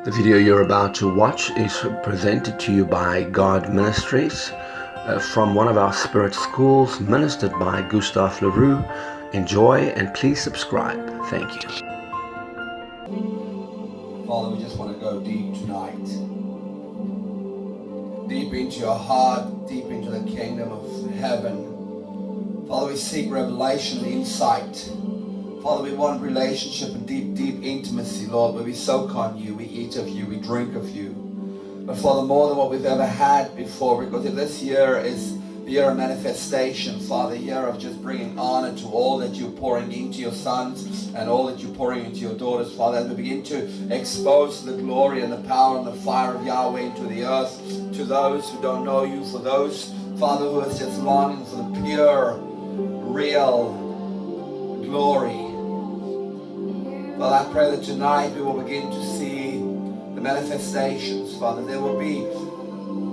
The video you're about to watch is presented to you by God Ministries from one of our spirit schools ministered by Gustav Le Roux. Enjoy and please subscribe. Thank you. Father, we just want to go deep tonight. Deep into your heart, deep into the kingdom of heaven. Father, we seek revelation and insight. Father, we want relationship and deep, deep intimacy, Lord, where we soak on you, we eat of you, we drink of you. But Father, more than what we've ever had before, because if this year is the year of manifestation, Father, a year of just bringing honor to all that you're pouring into your sons and all that you're pouring into your daughters, Father, as we begin to expose the glory and the power and the fire of Yahweh into the earth, to those who don't know you, for those, Father, who is just longing for the pure, real glory. Father, I pray that tonight we will begin to see the manifestations, Father. There will be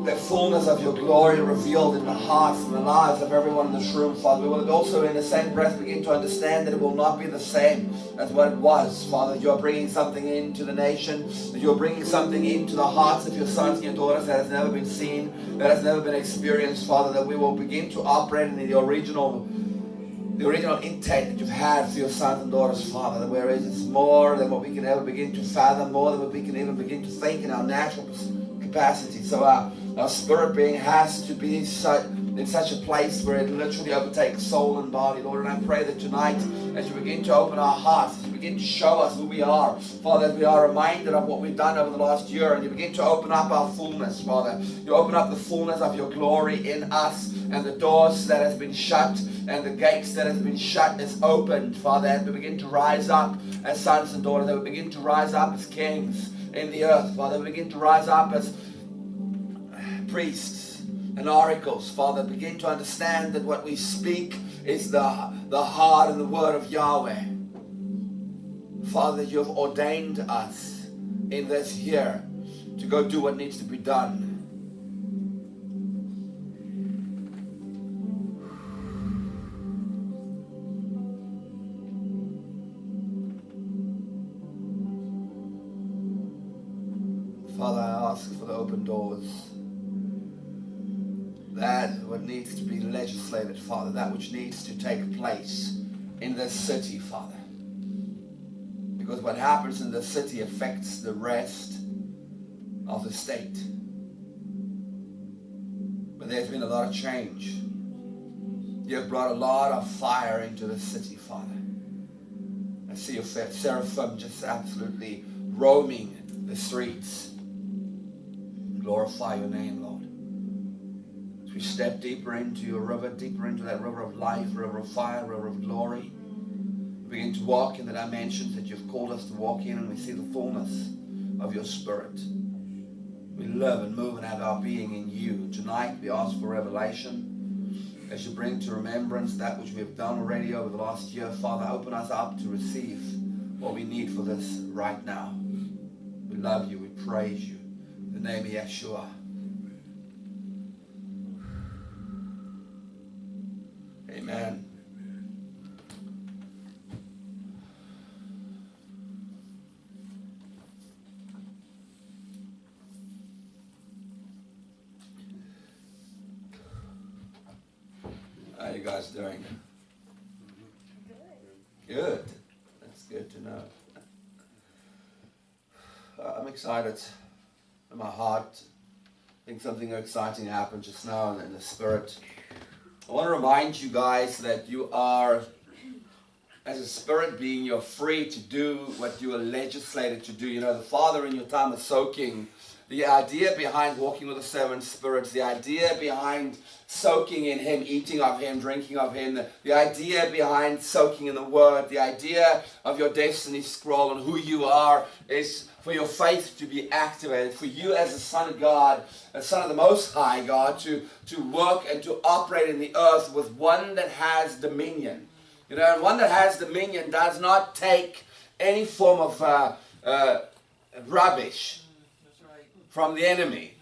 the fullness of your glory revealed in the hearts and the lives of everyone in this room, Father. We will also in the same breath begin to understand that it will not be the same as what it was, Father. You are bringing something into the nation, that you are bringing something into the hearts of your sons and your daughters that has never been seen, that has never been experienced, Father, that we will begin to operate in the original intake that you've had for your sons and daughters, Father, where it's more than what we can ever begin to fathom, more than what we can even begin to think in our natural capacity. So our spirit being has to be in such a place where it literally overtakes soul and body, Lord. And I pray that tonight, as you begin to open our hearts, as you begin to show us who we are, Father, as we are reminded of what we've done over the last year, and you begin to open up our fullness, Father. You open up the fullness of your glory in us, and the doors that has been shut and the gates that has been shut is opened, Father, and we begin to rise up as sons and daughters, that we begin to rise up as kings in the earth, Father. We begin to rise up as priests and oracles, Father. Begin to understand that what we speak is the heart and the word of Yahweh. Father, you have ordained us in this year to go do what needs to be done. Father, I ask for the open doors. That what needs to be legislated, Father, that which needs to take place in this city, Father. Because what happens in the city affects the rest of the state. But there's been a lot of change. You have brought a lot of fire into the city, Father. I see your seraphim just absolutely roaming the streets. Glorify your name, Lord. As we step deeper into your river, deeper into that river of life, river of fire, river of glory, we begin to walk in the dimensions that you've called us to walk in, and we see the fullness of your Spirit. We live and move and have our being in you. Tonight we ask for revelation as you bring to remembrance that which we have done already over the last year. Father, open us up to receive what we need for this right now. We love you, we praise you. In the name of Yeshua. Amen. How are you guys doing? Good. That's good to know. I'm excited. In my heart, I think something exciting happened just now in the spirit. I want to remind you guys that you are, as a spirit being, you're free to do what you are legislated to do. You know, the Father in your time of soaking, the idea behind walking with the seven spirits, the idea behind soaking in Him, eating of Him, drinking of Him, the idea behind soaking in the Word, the idea of your destiny scroll and who you are is for your faith to be activated, for you as a son of God, a son of the Most High God, to work and to operate in the earth with one that has dominion. You know, and one that has dominion does not take any form of rubbish from the enemy.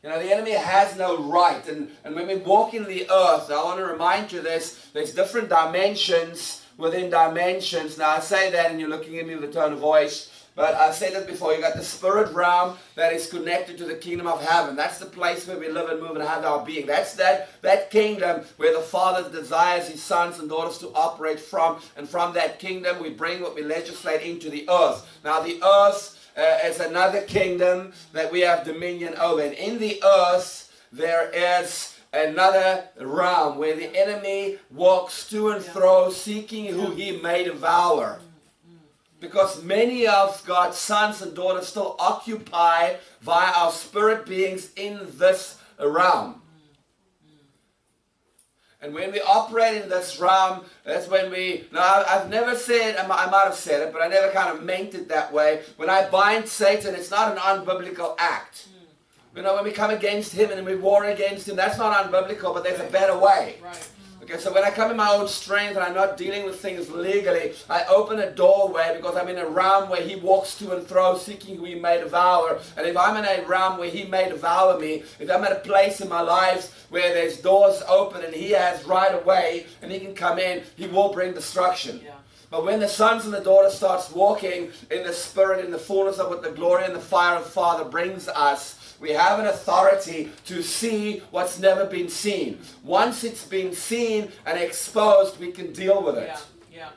You know, the enemy has no right. And when we walk in the earth, I want to remind you there's different dimensions within dimensions. Now, I say that and you're looking at me with a tone of voice, But I've said it before, you got the spirit realm that is connected to the kingdom of heaven. That's the place where we live and move and have our being. That's that kingdom where the Father desires his sons and daughters to operate from. And from that kingdom we bring what we legislate into the earth. Now the earth is another kingdom that we have dominion over. And in the earth there is another realm where the enemy walks to and fro seeking who he may devour. Because many of God's sons and daughters still occupy via our spirit beings in this realm. And when we operate in this realm, that's when now I've never said, I might have said it, but I never kind of meant it that way. When I bind Satan, it's not an unbiblical act. You know, when we come against him and we war against him, that's not unbiblical, but there's a better way. Right. Okay, so when I come in my own strength and I'm not dealing with things legally, I open a doorway because I'm in a realm where he walks to and fro seeking who he may devour. And if I'm in a realm where he may devour me, if I'm at a place in my life where there's doors open and he has right away and he can come in, he will bring destruction. Yeah. But when the sons and the daughters starts walking in the spirit, in the fullness of what the glory and the fire of the Father brings us, we have an authority to see what's never been seen. Once it's been seen and exposed, we can deal with it. Yeah, yeah.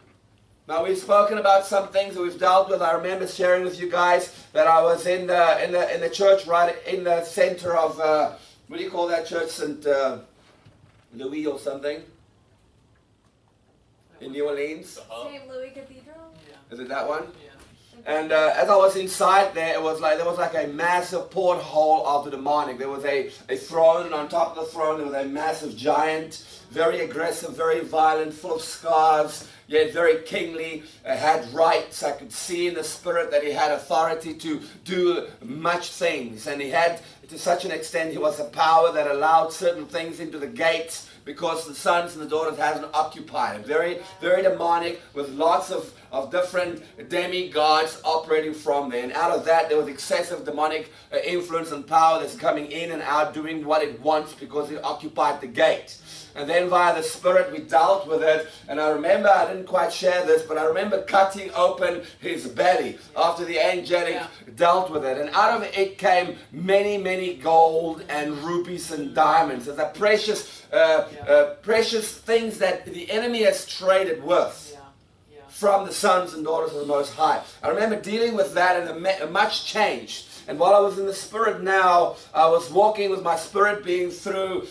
Now we've spoken about some things that we've dealt with. I remember sharing with you guys that I was in the church right in the center of what do you call that church, St. Louis or something, in New Orleans. St. Louis Cathedral. Yeah. Is it that one? Yeah. And as I was inside there, there was like a massive porthole of the demonic. There was a throne, and on top of the throne there was a massive giant, very aggressive, very violent, full of scars, yet very kingly, had rights. I could see in the spirit that he had authority to do much things. And he had, to such an extent, he was a power that allowed certain things into the gates because the sons and the daughters hasn't occupied it. Very, very demonic, with lots of different demigods operating from there. And out of that, there was excessive demonic influence and power that's coming in and out, doing what it wants because it occupied the gate. And then via the Spirit, we dealt with it. And I remember, I didn't quite share this, but I remember cutting open his belly after the angelic dealt with it. And out of it came many, many gold and rubies and diamonds. Those are precious, precious things that the enemy has traded with from the sons and daughters of the Most High. I remember dealing with that, and much changed. And while I was in the Spirit now, I was walking with my spirit being through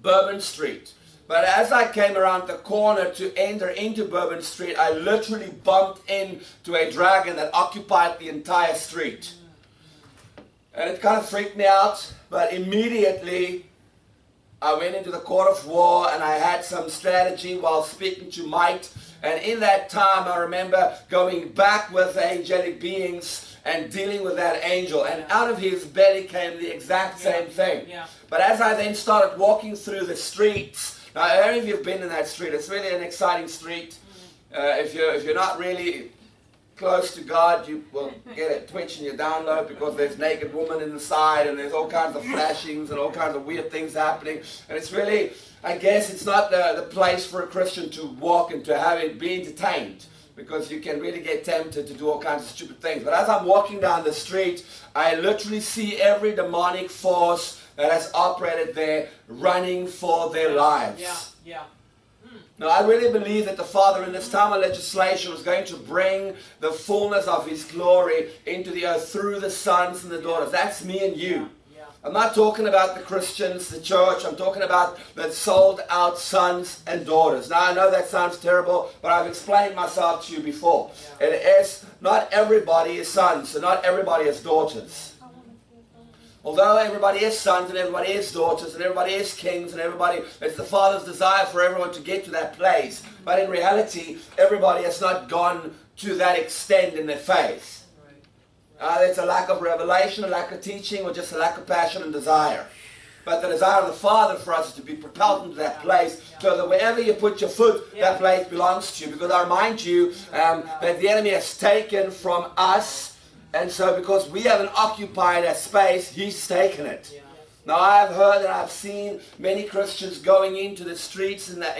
Bourbon Street. But as I came around the corner to enter into Bourbon Street, I literally bumped into a dragon that occupied the entire street. And it kind of freaked me out, but immediately I went into the court of war and I had some strategy while speaking to might. And in that time I remember going back with angelic beings and dealing with that angel, and out of his belly came the exact same thing. But as I then started walking through the streets, now any of you have been in that street, it's really an exciting street. If you're not really close to God, you will get a twitch in your download because there's naked women in the side and there's all kinds of flashings and all kinds of weird things happening. And it's really, I guess it's not the place for a Christian to walk and to have it be entertained, because you can really get tempted to do all kinds of stupid things. But as I'm walking down the street, I literally see every demonic force that has operated there running for their lives. Now, I really believe that the Father in this time of legislation was going to bring the fullness of His glory into the earth through the sons and the daughters. That's me and you. I'm not talking about the Christians, the church. I'm talking about the sold out sons and daughters. Now, I know that sounds terrible, but I've explained myself to you before. It is not everybody is sons and not everybody is daughters. Although everybody is sons and everybody is daughters and everybody is kings and everybody, it's the Father's desire for everyone to get to that place. But in reality, everybody has not gone to that extent in their faith. There's a lack of revelation, a lack of teaching, or just a lack of passion and desire. But the desire of the Father for us is to be propelled into that place, so that wherever you put your foot, that place belongs to you. Because I remind you that the enemy has taken from us, and so because we haven't occupied that space, he's taken it. Now I've heard and I've seen many Christians going into the streets in that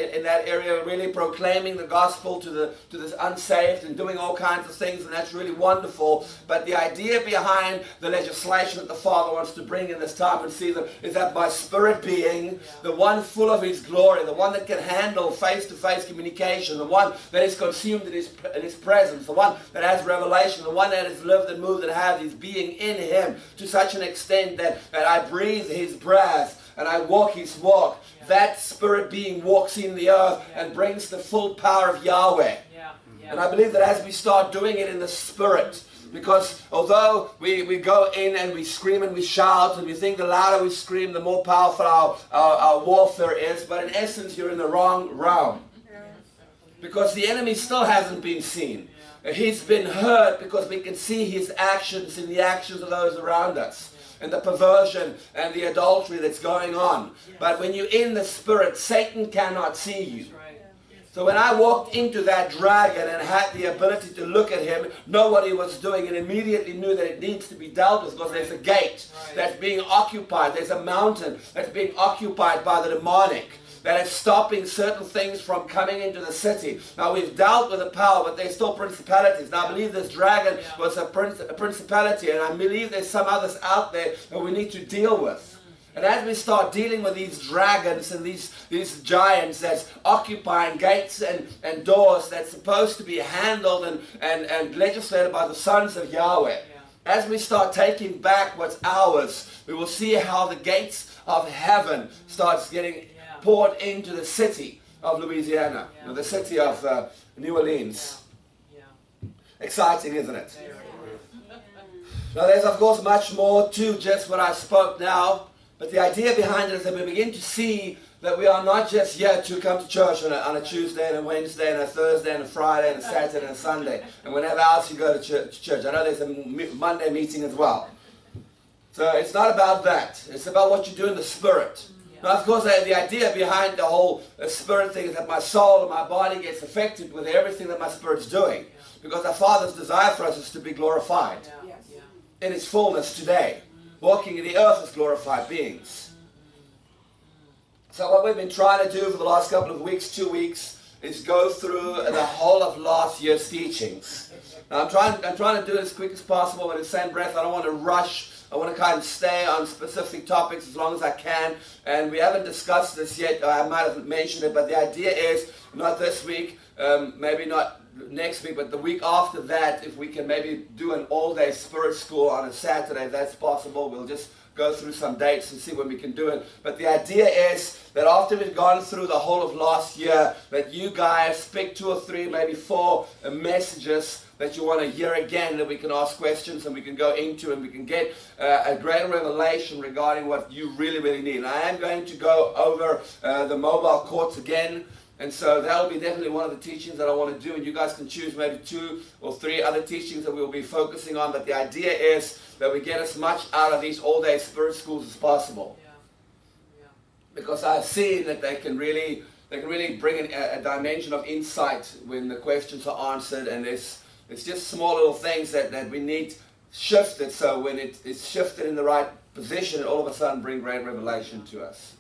area, really proclaiming the gospel to the unsaved and doing all kinds of things, and that's really wonderful. But the idea behind the legislation that the Father wants to bring in this time and season is that by Spirit being the one full of His glory, the one that can handle face-to-face communication, the one that is consumed in His presence, the one that has revelation, the one that has lived and moved and had His being in Him to such an extent that I breathe His breath and I walk His walk. That Spirit being walks in the earth and brings the full power of Yahweh. And I believe that as we start doing it in the Spirit, because although we go in and we scream and we shout and we think the louder we scream, the more powerful our warfare is, but in essence you're in the wrong realm. Because the enemy still hasn't been seen. He's been hurt because we can see his actions in the actions of those around us, and the perversion and the adultery that's going on. But when you're in the Spirit, Satan cannot see you. So when I walked into that dragon and had the ability to look at him, know what he was doing, and immediately knew that it needs to be dealt with, because there's a gate that's being occupied. There's a mountain that's being occupied by the demonic that is stopping certain things from coming into the city. Now we've dealt with the power, but there's still principalities. Now I believe this dragon was a principality, and I believe there's some others out there that we need to deal with. And as we start dealing with these dragons and these giants that's occupying gates and doors that's supposed to be handled and legislated by the sons of Yahweh, as we start taking back what's ours, we will see how the gates of heaven starts getting poured into the city of Louisiana, the city of New Orleans. Exciting, isn't it? Now there's of course much more to just what I spoke now. But the idea behind it is that we begin to see that we are not just here to come to church on a Tuesday and a Wednesday and a Thursday and a Friday and a Saturday and a Sunday and whenever else you go to church. I know there's a Monday meeting as well. So it's not about that. It's about what you do in the Spirit. Now, of course, the idea behind the whole Spirit thing is that my soul and my body gets affected with everything that my Spirit's doing. Because our Father's desire for us is to be glorified in His fullness today. Walking in the earth as glorified beings. So what we've been trying to do for the last couple of weeks, 2 weeks, is go through the whole of last year's teachings. Now I'm trying to do it as quick as possible, but in the same breath I don't want to rush. I want to kind of stay on specific topics as long as I can. And we haven't discussed this yet. I might have mentioned it, but the idea is not this week, maybe not next week, but the week after that, if we can maybe do an all-day spirit school on a Saturday, if that's possible. We'll just go through some dates and see when we can do it. But the idea is that after we've gone through the whole of last year, that you guys pick 2 or 3, maybe 4 messages that you want to hear again, that we can ask questions and we can go into, and we can get a greater revelation regarding what you really, really need. And I am going to go over the mobile courts again. And so that will be definitely one of the teachings that I want to do, and you guys can choose maybe 2 or 3 other teachings that we'll be focusing on. But the idea is that we get as much out of these all-day spirit schools as possible. Because I've seen that they can really bring in a dimension of insight when the questions are answered, and it's just small little things that we need shifted. So when it's shifted in the right position, it all of a sudden bring great revelation to us.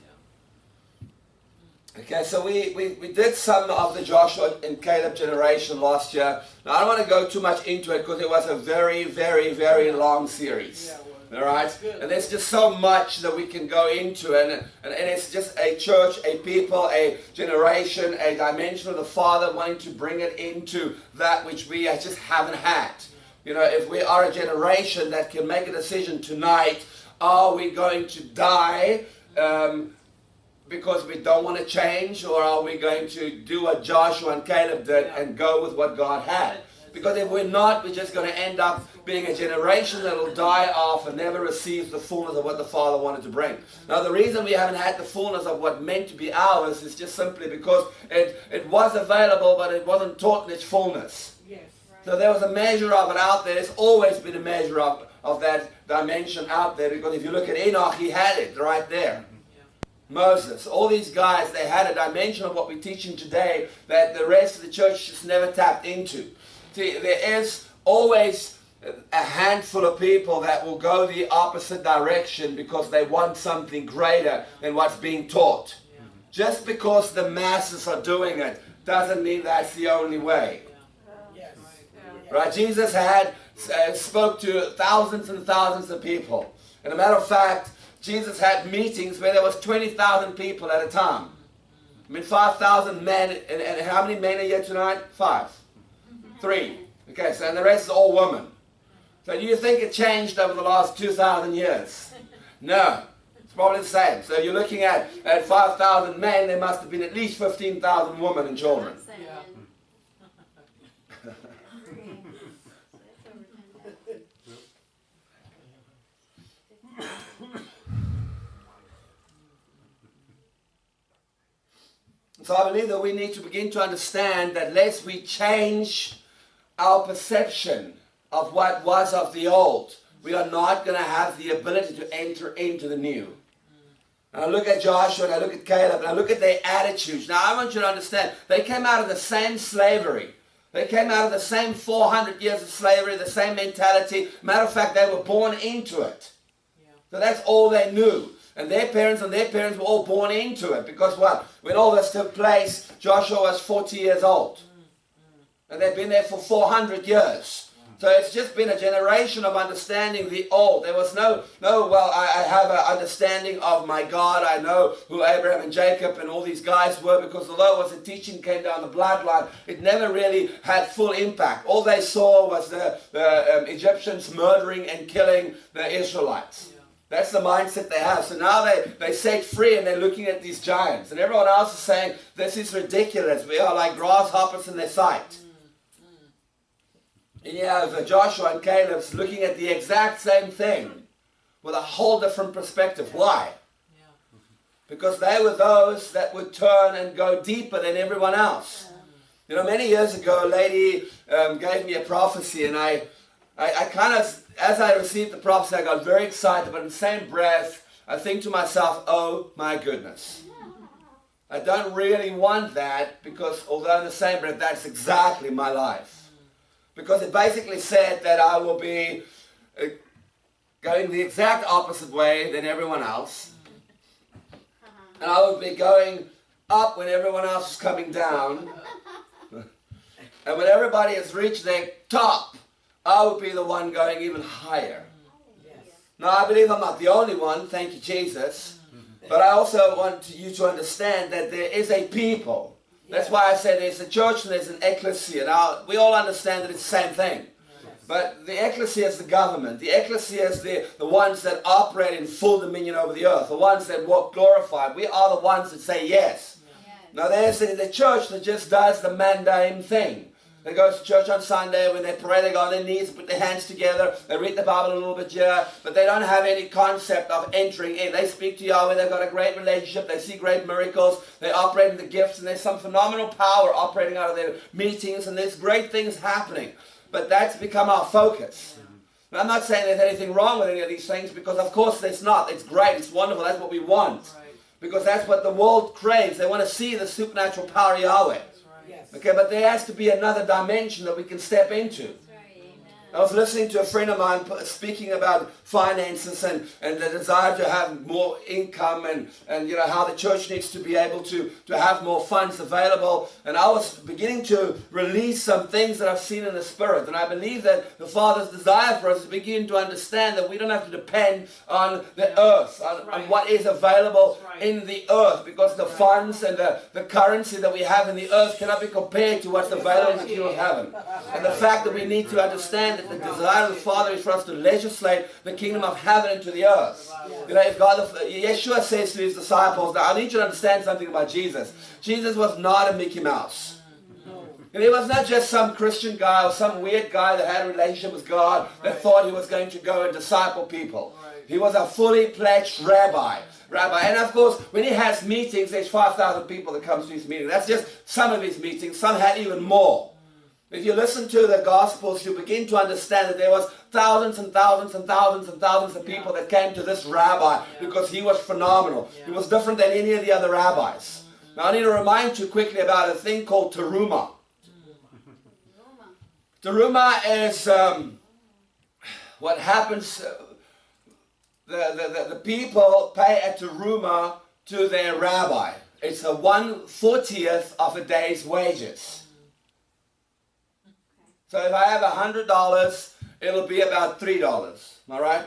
Okay, so we did some of the Joshua and Caleb generation last year. Now, I don't want to go too much into it because it was a very, very, very long series. All right? And there's just so much that we can go into. And it's just a church, a people, a generation, a dimension of the Father wanting to bring it into that which we just haven't had. You know, if we are a generation that can make a decision tonight, are we going to die because we don't want to change, or are we going to do what Joshua and Caleb did and go with what God had? Because if we're not, we're just going to end up being a generation that will die off and never receive the fullness of what the Father wanted to bring. Now, the reason we haven't had the fullness of what meant to be ours is just simply because it was available, but it wasn't taught in its fullness. So there was a measure of it out there. There's always been a measure of that dimension out there, because if you look at Enoch, he had it right there. Moses, all these guys, they had a dimension of what we're teaching today that the rest of the church just never tapped into. See, there is always a handful of people that will go the opposite direction because they want something greater than what's being taught. Just because the masses are doing it doesn't mean that's the only way. Right? Jesus had spoke to thousands and thousands of people. And a matter of fact, Jesus had meetings where there was 20,000 people at a time. I mean, 5,000 men, and how many men are here tonight? 5. 3. Okay, so and the rest is all women. So do you think it changed over the last 2,000 years? No. It's probably the same. So you're looking at 5,000 men, there must have been at least 15,000 women and children. So I believe that we need to begin to understand that unless we change our perception of what was of the old, we are not going to have the ability to enter into the new. And I look at Joshua and I look at Caleb and I look at their attitudes. Now I want you to understand, they came out of the same slavery. They came out of the same 400 years of slavery, the same mentality. Matter of fact, they were born into it. So that's all they knew. And their parents were all born into it. Because what? When all this took place, Joshua was 40 years old. And they've been there for 400 years. So it's just been a generation of understanding the old. There was I have an understanding of my God. I know who Abraham and Jacob and all these guys were, because although it was a teaching came down the bloodline, it never really had full impact. All they saw was the Egyptians murdering and killing the Israelites. That's the mindset they have. So now they set free and they're looking at these giants. And everyone else is saying, this is ridiculous. We are like grasshoppers in their sight. And you have Joshua and Caleb looking at the exact same thing with a whole different perspective. Why? Because they were those that would turn and go deeper than everyone else. You know, many years ago, a lady gave me a prophecy, and I kind of, as I received the prophecy, I got very excited, but in the same breath, I think to myself, oh my goodness. I don't really want that, because although in the same breath, that's exactly my life. Because it basically said that I will be going the exact opposite way than everyone else. And I will be going up when everyone else is coming down. And when everybody has reached their top, I will be the one going even higher. Now, I believe I'm not the only one, thank you, Jesus. But I also want you to understand that there is a people. That's why I say there's a church and there's an ecclesia. Now, we all understand that it's the same thing. But the ecclesia is the government. The ecclesia is the ones that operate in full dominion over the earth. The ones that walk glorified. We are the ones that say yes. Now, there's the church that just does the mundane thing. They go to church on Sunday. When they pray, they go on their knees, put their hands together. They read the Bible a little bit here, but they don't have any concept of entering in. They speak to Yahweh. They've got a great relationship. They see great miracles. They operate in the gifts, and there's some phenomenal power operating out of their meetings, and there's great things happening. But that's become our focus. Now, I'm not saying there's anything wrong with any of these things, because of course there's not. It's great. It's wonderful. That's what we want. Because that's what the world craves. They want to see the supernatural power of Yahweh. Okay, but there has to be another dimension that we can step into. I was listening to a friend of mine speaking about finances and the desire to have more income and you know how the church needs to be able to have more funds available. And I was beginning to release some things that I've seen in the Spirit. And I believe that the Father's desire for us is to begin to understand that we don't have to depend on the earth, on what is available in the earth, because the funds and the currency that we have in the earth cannot be compared to what's available in the kingdom of heaven. And the fact that we need to understand that the desire of the Father is for us to legislate the kingdom of heaven into the earth. You know, if God, Yeshua says to his disciples, now I need you to understand something about Jesus. Jesus was not a Mickey Mouse. And he was not just some Christian guy or some weird guy that had a relationship with God that thought he was going to go and disciple people. He was a fully fledged rabbi. And of course, when he has meetings, there's 5,000 people that comes to his meeting. That's just some of his meetings. Some had even more. If you listen to the Gospels, you begin to understand that there was thousands and thousands and thousands and thousands of people that came to this rabbi because he was phenomenal. He was different than any of the other rabbis. Now I need to remind you quickly about a thing called teruma. Teruma is what happens, the people pay a teruma to their rabbi. It's a 1/40th of a day's wages. So if I have $100, it'll be about $3. Am I right?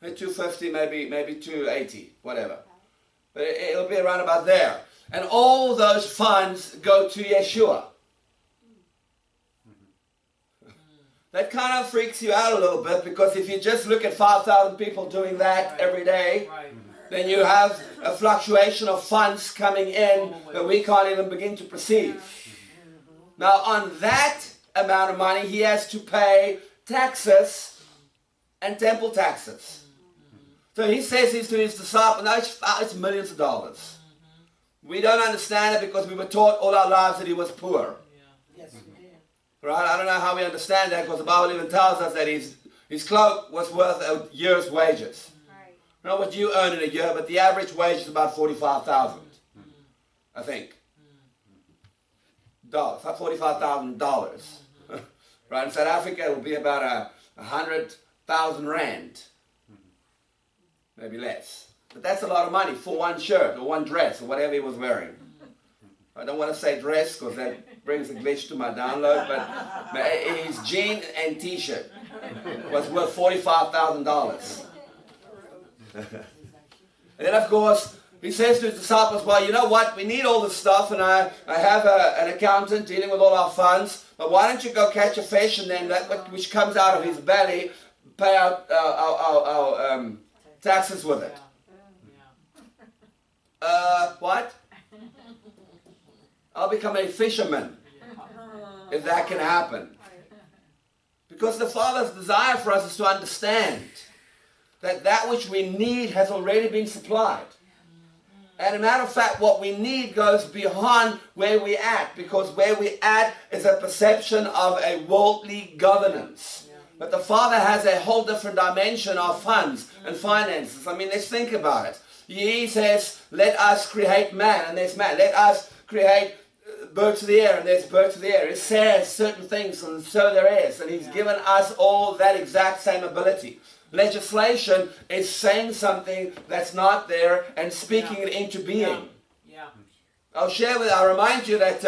$250, maybe $280, whatever. But it'll be around about there. And all those funds go to Yeshua. That kind of freaks you out a little bit, because if you just look at 5,000 people doing that every day, then you have a fluctuation of funds coming in that we can't even begin to perceive. Now on that amount of money, he has to pay taxes and temple taxes. So he says this to his disciples, now it's millions of dollars. We don't understand it because we were taught all our lives that he was poor. Right? I don't know how we understand that, because the Bible even tells us that his cloak was worth a year's wages. Not what you earn in a year, but the average wage is about $45,000, I think. $45,000. Right? In South Africa, it will be about 100,000 rand. Maybe less. But that's a lot of money for one shirt or one dress or whatever he was wearing. I don't want to say dress because that brings a glitch to my download, but his jean and t-shirt was worth $45,000. And then of course, he says to his disciples, well, you know what, we need all this stuff, and I have an accountant dealing with all our funds, but why don't you go catch a fish, and then that which comes out of his belly, pay out our taxes with it. What? I'll become a fisherman if that can happen. Because the Father's desire for us is to understand that which we need has already been supplied. And a matter of fact, what we need goes beyond where we're at, because where we're at is a perception of a worldly governance. But the Father has a whole different dimension of funds and finances. I mean, let's think about it. He says, let us create man, and there's man. Let us create birds of the air, and there's birds of the air. It says certain things, and so there is. And he's given us all that exact same ability. Legislation is saying something that's not there and speaking it into being. I'll remind you that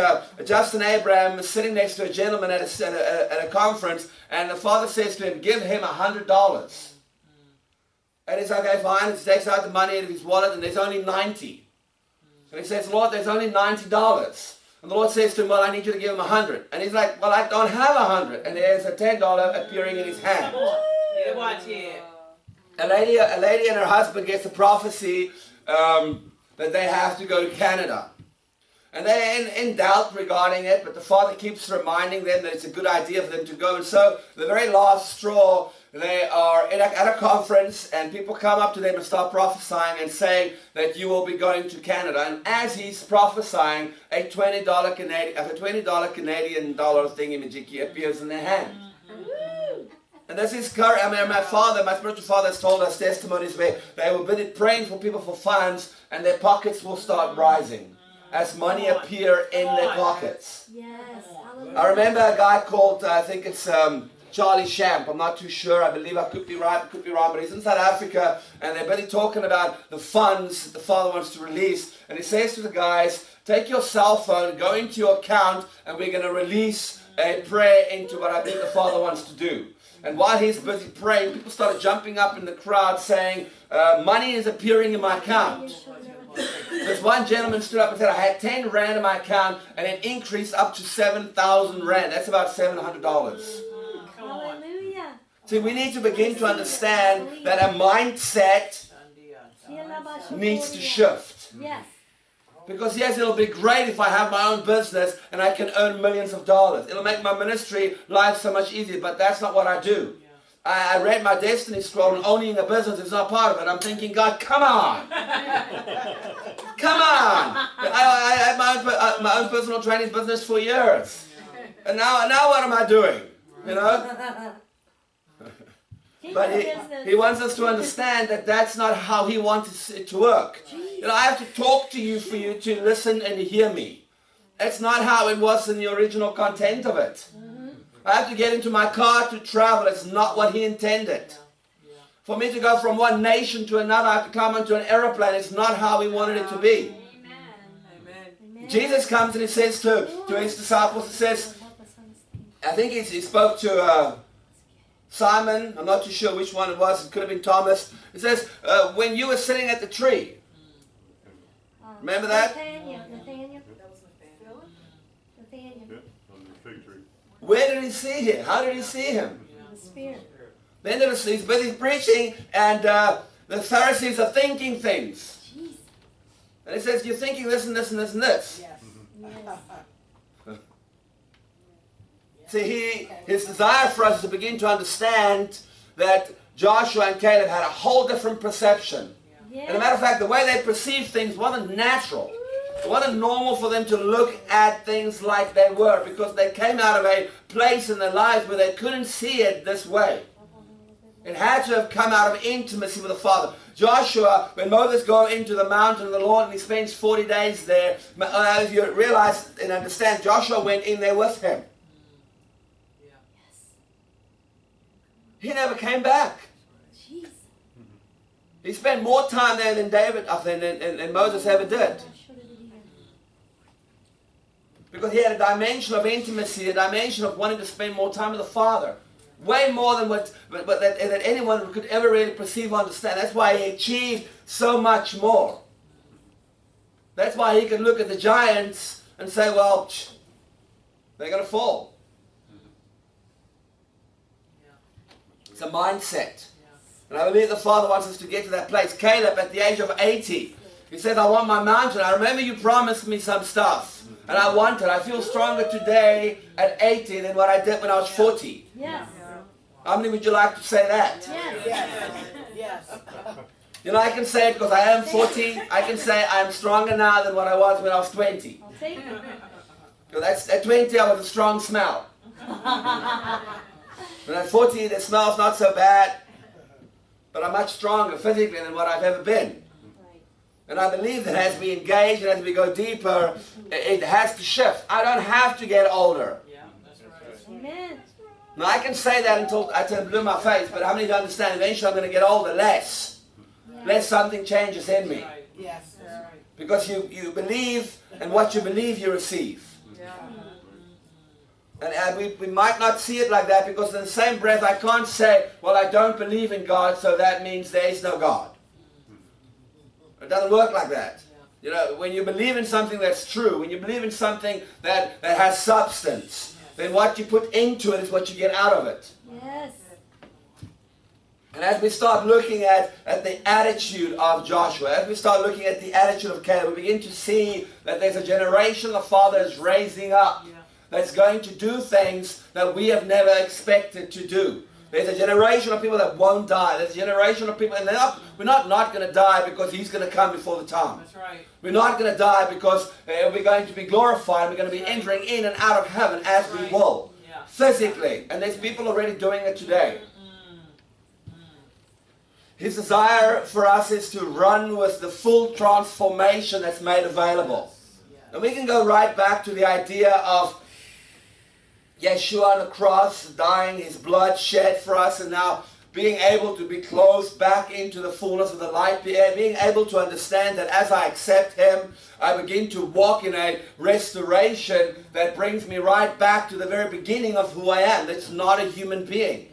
Justin Abraham was sitting next to a gentleman at a conference, and the Father says to him, give him $100. And he's like, okay, fine. He takes out the money out of his wallet, and there's only 90. And he says, Lord, there's only $90. And the Lord says to him, well, I need you to give him 100. And he's like, well, I don't have 100. And there's a $10 appearing in his hand. A lady and her husband gets a prophecy that they have to go to Canada. And they're in doubt regarding it, but the Father keeps reminding them that it's a good idea for them to go. And so the very last straw, they are at a conference, and people come up to them and start prophesying and saying that you will be going to Canada. And as he's prophesying, a $20 Canadian dollar thingy-majiggy appears in their hand. And this is current. I mean, my spiritual father has told us testimonies where they were busy praying for people for funds, and their pockets will start rising as money appear in their pockets. Yes. I remember a guy called, I think it's Charlie Shamp. I'm not too sure. I believe I could be right, but he's in South Africa, and they're busy talking about the funds that the Father wants to release. And he says to the guys, take your cell phone, go into your account, and we're going to release a prayer into what I think the Father wants to do. And while he's busy praying, people started jumping up in the crowd saying, money is appearing in my account. This one gentleman stood up and said, I had 10 rand in my account, and it increased up to 7,000 rand. That's about $700. Hallelujah. See, we need to begin to understand that a mindset needs to shift. Yes. Because yes, it'll be great if I have my own business and I can earn millions of dollars. It'll make my ministry life so much easier, but that's not what I do. I read my destiny scroll, and owning a business is not part of it. I'm thinking, God, come on. Come on. I had my own personal training business for years. And now what am I doing? You know? But he wants us to understand that that's not how he wants it to work. You know, I have to talk to you for you to listen and hear me. That's not how it was in the original content of it. I have to get into my car to travel. It's not what He intended. For me to go from one nation to another, I have to climb onto an aeroplane. It's not how He wanted it to be. Amen. Jesus comes and He says to His disciples, He says, I think he spoke to Simon, I'm not too sure which one it was, it could have been Thomas. He says, when you were sitting at the tree, remember that? Nathaniel. On the fig tree. Where did He see Him? How did He see Him? The Spirit. Then He's busy preaching, and the Pharisees are thinking things. Jesus. And He says, you're thinking this and this and this and this. Yes. See, His desire for us is to begin to understand that Joshua and Caleb had a whole different perception. Yes. And as a matter of fact, the way they perceived things wasn't natural. It wasn't normal for them to look at things like they were, because they came out of a place in their lives where they couldn't see it this way. It had to have come out of intimacy with the Father. Joshua, when Moses goes into the mountain of the Lord and he spends 40 days there, as you realize and understand, Joshua went in there with him. He never came back. Jesus. He spent more time there than than Moses ever did. Because he had a dimension of intimacy, a dimension of wanting to spend more time with the Father. Way more than that anyone could ever really perceive or understand. That's why he achieved so much more. That's why he could look at the giants and say, well, they're going to fall. It's a mindset. And I believe the Father wants us to get to that place. Caleb, at the age of 80, he said, I want my mountain. I remember you promised me some stuff. And I want it. I feel stronger today at 80 than what I did when I was 40. Yes. How many would you like to say that? Yes. You know, I can say it because I am 40. I can say I'm stronger now than what I was when I was 20. I'll take it. Because at 20 I was a strong smell. When at 40 the smell's not so bad. But I'm much stronger physically than what I've ever been. And I believe that as we engage and as we go deeper, it has to shift. I don't have to get older. Amen. Now I can say that until I turn blue in my face, but how many do you understand? Eventually I'm going to get older, less something changes in me. Yes, that's right. Because you believe, and what you believe you receive. And we might not see it like that, because in the same breath I can't say, well, I don't believe in God, so that means there is no God. It doesn't work like that. You know, when you believe in something that's true, when you believe in something that has substance, then what you put into it is what you get out of it. Yes. And as we start looking at the attitude of Joshua, as we start looking at the attitude of Caleb, we begin to see that there's a generation the Father is raising up that's going to do things that we have never expected to do. There's a generation of people that won't die. There's a generation of people, and we're not going to die because He's going to come before the time. That's right. We're not going to die because we're going to be glorified. We're going to be entering in and out of heaven as we will, physically. And there's people already doing it today. His desire for us is to run with the full transformation that's made available. And we can go right back to the idea of Yeshua on the cross, dying, His blood shed for us, and now being able to be clothed back into the fullness of the light, being able to understand that as I accept Him, I begin to walk in a restoration that brings me right back to the very beginning of who I am. That's not a human being.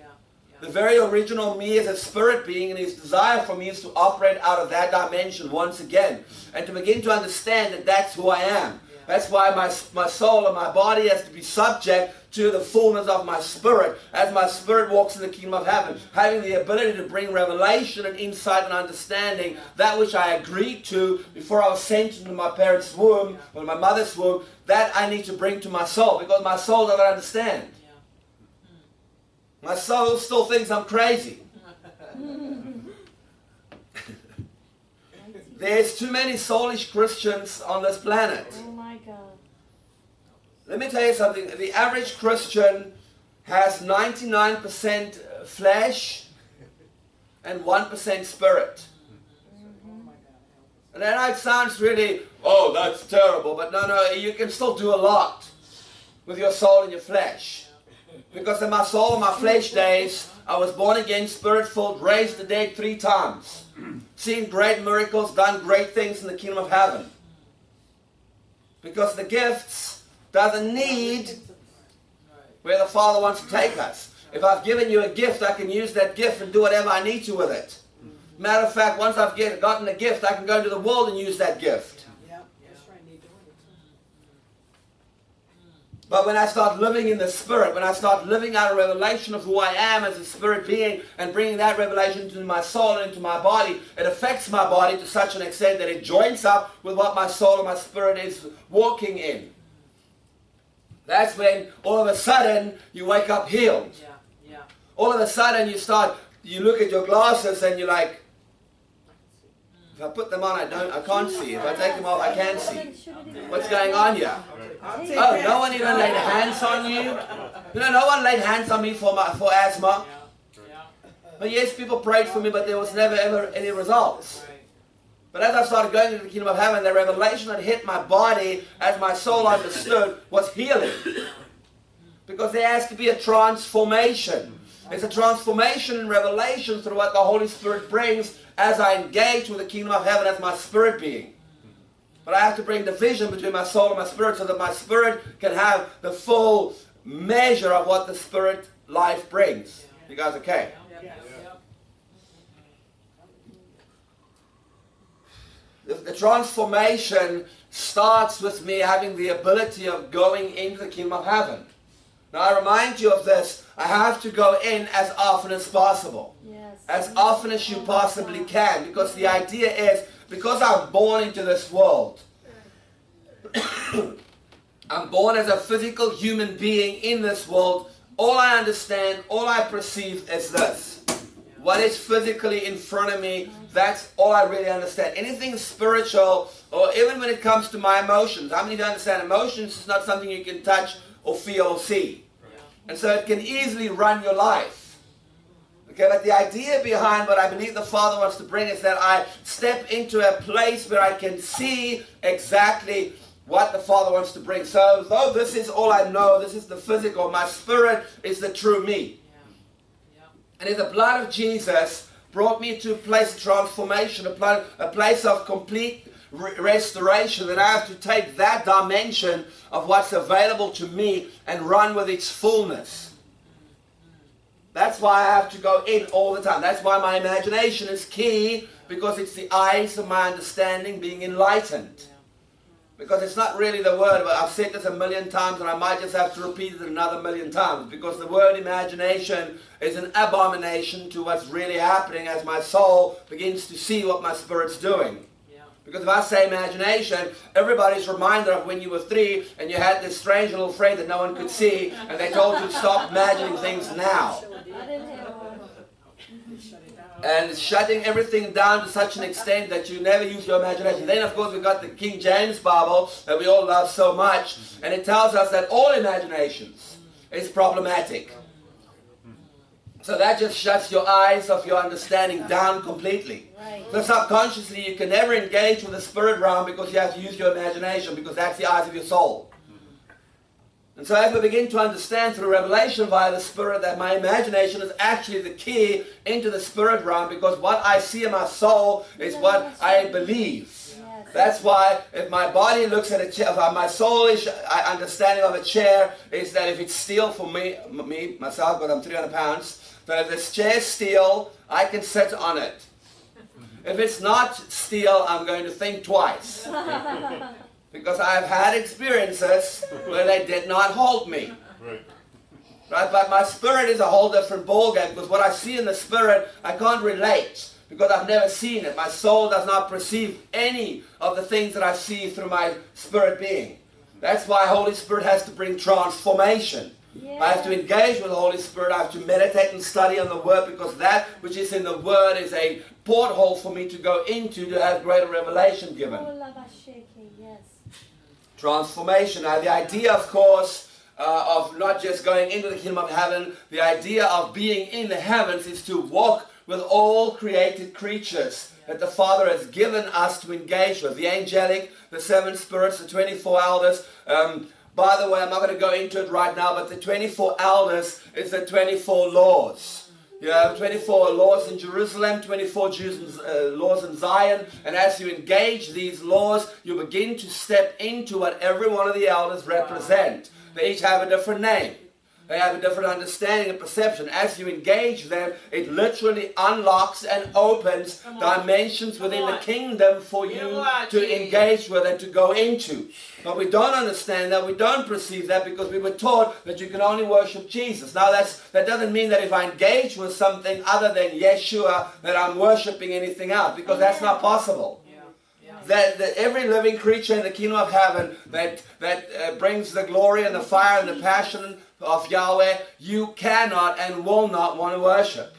The very original me is a spirit being, and His desire for me is to operate out of that dimension once again, and to begin to understand that that's who I am. That's why my soul and my body has to be subject to the fullness of my spirit, as my spirit walks in the kingdom of heaven, having the ability to bring revelation and insight and understanding, that which I agreed to before I was sent into my parents' womb, or my mother's womb, that I need to bring to my soul, because my soul doesn't understand. My soul still thinks I'm crazy. There's too many soulish Christians on this planet. Oh my God. Let me tell you something. The average Christian has 99% flesh and 1% spirit. And I know it sounds really, oh, that's terrible. But no, you can still do a lot with your soul and your flesh. Because in my soul and my flesh days, I was born again, spirit-filled, raised the dead 3 times. Seen great miracles, done great things in the kingdom of heaven. Because the gifts doesn't need where the Father wants to take us. If I've given you a gift, I can use that gift and do whatever I need to with it. Matter of fact, once I've gotten a gift, I can go into the world and use that gift. But when I start living in the Spirit, when I start living out a revelation of who I am as a spirit being and bringing that revelation into my soul and into my body, it affects my body to such an extent that it joins up with what my soul and my spirit is walking in. That's when all of a sudden you wake up healed. All of a sudden you look at your glasses and you're like, if I put them on, I can't see. If I take them off, I can see. What's going on here? Oh, no one even laid hands on you? You know, no one laid hands on me for asthma. But yes, people prayed for me, but there was never ever any results. But as I started going into the kingdom of heaven, the revelation that hit my body as my soul understood was healing. Because there has to be a transformation. It's a transformation in revelation through what the Holy Spirit brings as I engage with the kingdom of heaven as my spirit being. But I have to bring division between my soul and my spirit so that my spirit can have the full measure of what the spirit life brings. You guys okay? The transformation starts with me having the ability of going into the kingdom of heaven. Now I remind you of this. I have to go in as often as possible. Yes. As often as you possibly can. Because the idea is, because I'm born into this world, I'm born as a physical human being in this world, all I understand, all I perceive is this. What is physically in front of me, that's all I really understand. Anything spiritual, or even when it comes to my emotions, how many of you understand emotions is not something you can touch or feel or see? And so it can easily run your life. Okay, but the idea behind what I believe the Father wants to bring is that I step into a place where I can see exactly what the Father wants to bring. So though this is all I know, this is the physical, my spirit is the true me. And if the blood of Jesus brought me to a place of transformation, a place of complete restoration, then I have to take that dimension of what's available to me and run with its fullness. That's why I have to go in all the time. That's why my imagination is key, because it's the eyes of my understanding being enlightened. Because it's not really the word, but I've said this a million times and I might just have to repeat it another million times, because the word imagination is an abomination to what's really happening as my soul begins to see what my spirit's doing. Because if I say imagination, everybody's reminded of when you were 3 and you had this strange little friend that no one could see, and they told you to stop imagining things now. And shutting everything down to such an extent that you never use your imagination. Then of course we've got the King James Bible that we all love so much, and it tells us that all imaginations is problematic. So that just shuts your eyes of your understanding down completely. Right. So subconsciously you can never engage with the spirit realm because you have to use your imagination, because that's the eyes of your soul. And so as we begin to understand through revelation via the Spirit that my imagination is actually the key into the spirit realm, because what I see in my soul is what I believe. That's why if my body looks at a chair, my soulish understanding of a chair is that if it's steel for myself, because I'm 300 pounds, that if this chair's steel, I can sit on it. If it's not steel, I'm going to think twice. Because I've had experiences where they did not hold me. Right? But my spirit is a whole different ballgame, because what I see in the spirit, I can't relate, because I've never seen it. My soul does not perceive any of the things that I see through my spirit being. That's why Holy Spirit has to bring transformation. Yeah. I have to engage with the Holy Spirit. I have to meditate and study on the Word, because that which is in the Word is a porthole for me to go into to have greater revelation given. Transformation. Now the idea, of course, of not just going into the kingdom of heaven, the idea of being in the heavens is to walk with all created creatures that the Father has given us to engage with. The angelic, the 7 spirits, the 24 elders, By the way, I'm not going to go into it right now, but the 24 elders is the 24 laws. You have 24 laws in Jerusalem, 24 laws in Zion, and as you engage these laws, you begin to step into what every one of the elders represent. They each have a different name. They have a different understanding and perception. As you engage them, it literally unlocks and opens dimensions within the kingdom for you to engage with and to go into. But we don't understand that, we don't perceive that, because we were taught that you can only worship Jesus. Now that doesn't mean that if I engage with something other than Yeshua, that I'm worshiping anything else, because that's not possible. That every living creature in the kingdom of heaven that brings the glory and the fire and the passion of Yahweh, you cannot and will not want to worship.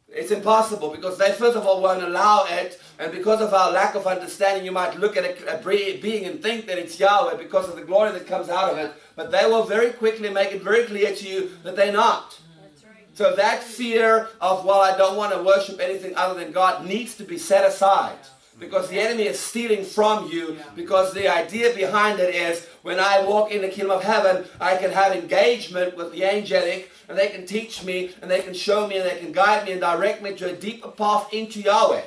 It's impossible, because they first of all won't allow it, and because of our lack of understanding, you might look at a being and think that it's Yahweh because of the glory that comes out of it, but they will very quickly make it very clear to you that they're not. So that fear of, well, I don't want to worship anything other than God, needs to be set aside. Because the enemy is stealing from you, because the idea behind it is, when I walk in the kingdom of heaven, I can have engagement with the angelic, and they can teach me, and they can show me, and they can guide me and direct me to a deeper path into Yahweh.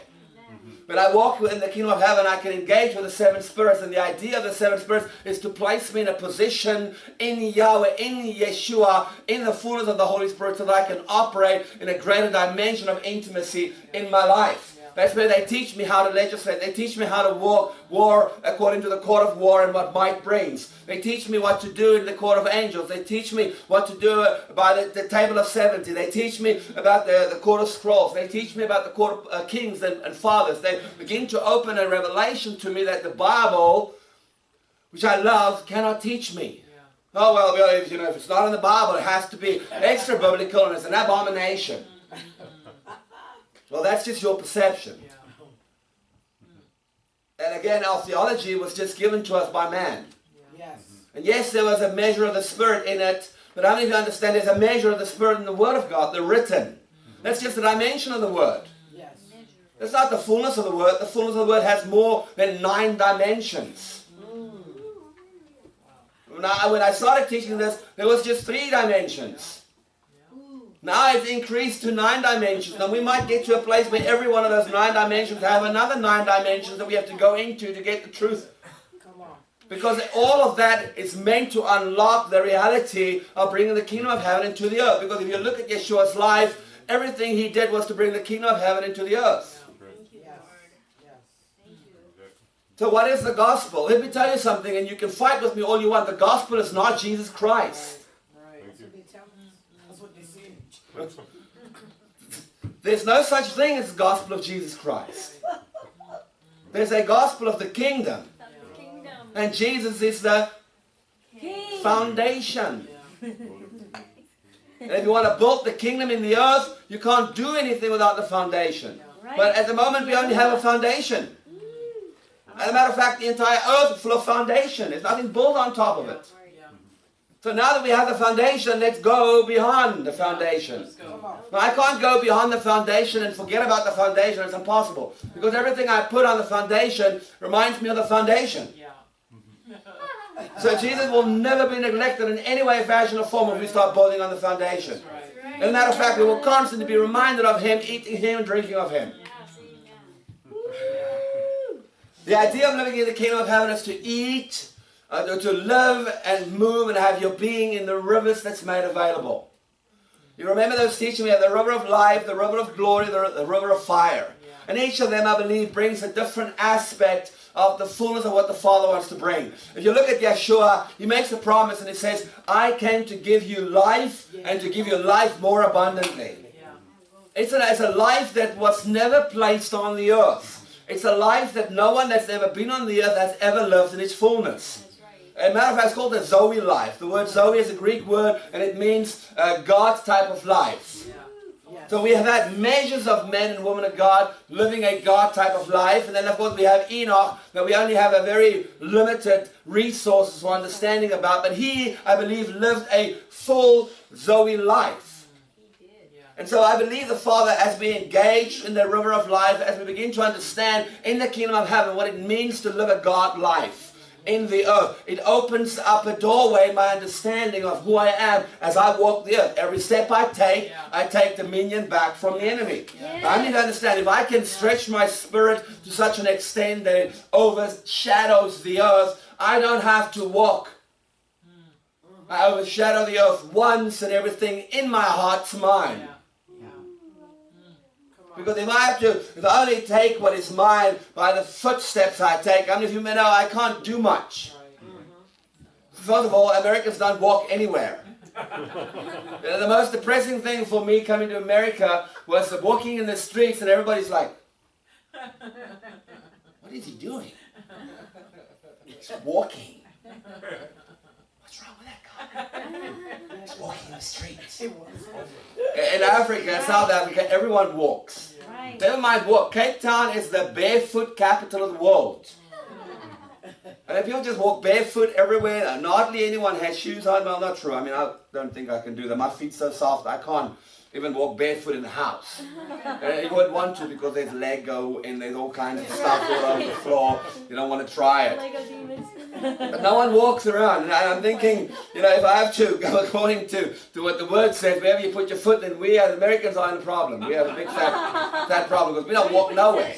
When I walk in the kingdom of heaven, I can engage with the seven spirits, and the idea of the seven spirits is to place me in a position in Yahweh, in Yeshua, in the fullness of the Holy Spirit, so that I can operate in a greater dimension of intimacy in my life. That's where they teach me how to legislate. They teach me how to war according to the court of war and what might brings. They teach me what to do in the court of angels. They teach me what to do by the table of 70. They teach me about the court of scrolls. They teach me about the court of kings and fathers. They begin to open a revelation to me that the Bible, which I love, cannot teach me. Oh, well, if it's not in the Bible, it has to be extra biblical, and it's an abomination. Well, that's just your perception. And again, our theology was just given to us by man. Yes. And yes, there was a measure of the Spirit in it, but how many of you understand there's a measure of the Spirit in the Word of God, the written? That's just a dimension of the Word. Yes. That's not the fullness of the Word. The fullness of the Word has more than 9 dimensions. Now, when I started teaching this, there was just 3 dimensions. Now it's increased to 9 dimensions, and we might get to a place where every one of those 9 dimensions have another 9 dimensions that we have to go into to get the truth. Come on. Because all of that is meant to unlock the reality of bringing the kingdom of heaven into the earth. Because if you look at Yeshua's life, everything he did was to bring the kingdom of heaven into the earth. Yes. Yes. So what is the gospel? Let me tell you something, and you can fight with me all you want. The gospel is not Jesus Christ. Right. That's what they tell me. That's what they say. There's no such thing as the gospel of Jesus Christ. There's a gospel of the kingdom. And Jesus is the foundation. And if you want to build the kingdom in the earth, you can't do anything without the foundation. But at the moment, we only have a foundation. As a matter of fact, the entire earth is full of foundation. There's nothing built on top of it. So now that we have the foundation, let's go beyond the foundation. Now, I can't go beyond the foundation and forget about the foundation. It's impossible. Because everything I put on the foundation reminds me of the foundation. So Jesus will never be neglected in any way, fashion, or form if we start building on the foundation. As a matter of fact, we will constantly be reminded of Him, eating Him, and drinking of Him. The idea of living in the kingdom of heaven is to eat, to live and move and have your being in the rivers that's made available. You remember those teachings? We have the river of life, the river of glory, the river of fire. And each of them, I believe, brings a different aspect of the fullness of what the Father wants to bring. If you look at Yeshua, He makes a promise and He says, I came to give you life and to give you life more abundantly. It's a life that was never placed on the earth. It's a life that no one that's ever been on the earth has ever lived in its fullness. As a matter of fact, it's called the Zoe life. The word Zoe is a Greek word, and it means God's type of life. So we have had measures of men and women of God living a God type of life. And then, of course, we have Enoch, that we only have a very limited resources for understanding about. But he, I believe, lived a full Zoe life. And so I believe the Father, as we engage in the river of life, as we begin to understand in the kingdom of heaven what it means to live a God life, in the earth. It opens up a doorway in my understanding of who I am as I walk the earth. Every step I take dominion back from the enemy. I need to understand, if I can stretch my spirit to such an extent that it overshadows the earth, I don't have to walk. I overshadow the earth once and everything in my heart's mine. Because if I only take what is mine by the footsteps I take, I mean, if you may know, I can't do much. First of all, Americans don't walk anywhere. The most depressing thing for me coming to America was walking in the streets and everybody's like, what is he doing? He's walking. What's wrong with that guy? He's walking in the streets. In Africa, South Africa, everyone walks. Right. Never mind walk. Cape Town is the barefoot capital of the world. And if people just walk barefoot everywhere, and hardly anyone has shoes on, well, not true. I mean, I don't think I can do that. My feet's so soft, I can't even walk barefoot in the house. You wouldn't want to because there's Lego and there's all kinds of stuff all over the floor. You don't want to try it. Lego demons. But no one walks around. And I'm thinking, you know, if I have to go according to what the word says, wherever you put your foot in, we as Americans are in a problem. We have a big fat problem because we don't walk nowhere.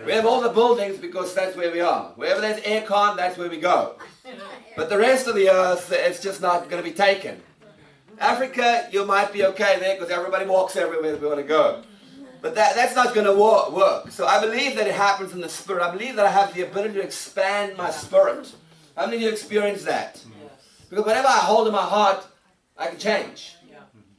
We have all the buildings because that's where we are. Wherever there's aircon, that's where we go. But the rest of the earth, it's just not going to be taken. Africa, you might be okay there because everybody walks everywhere we want to go. But that's not going to work. So I believe that it happens in the spirit. I believe that I have the ability to expand my spirit. How many of you experience that? Because whatever I hold in my heart, I can change.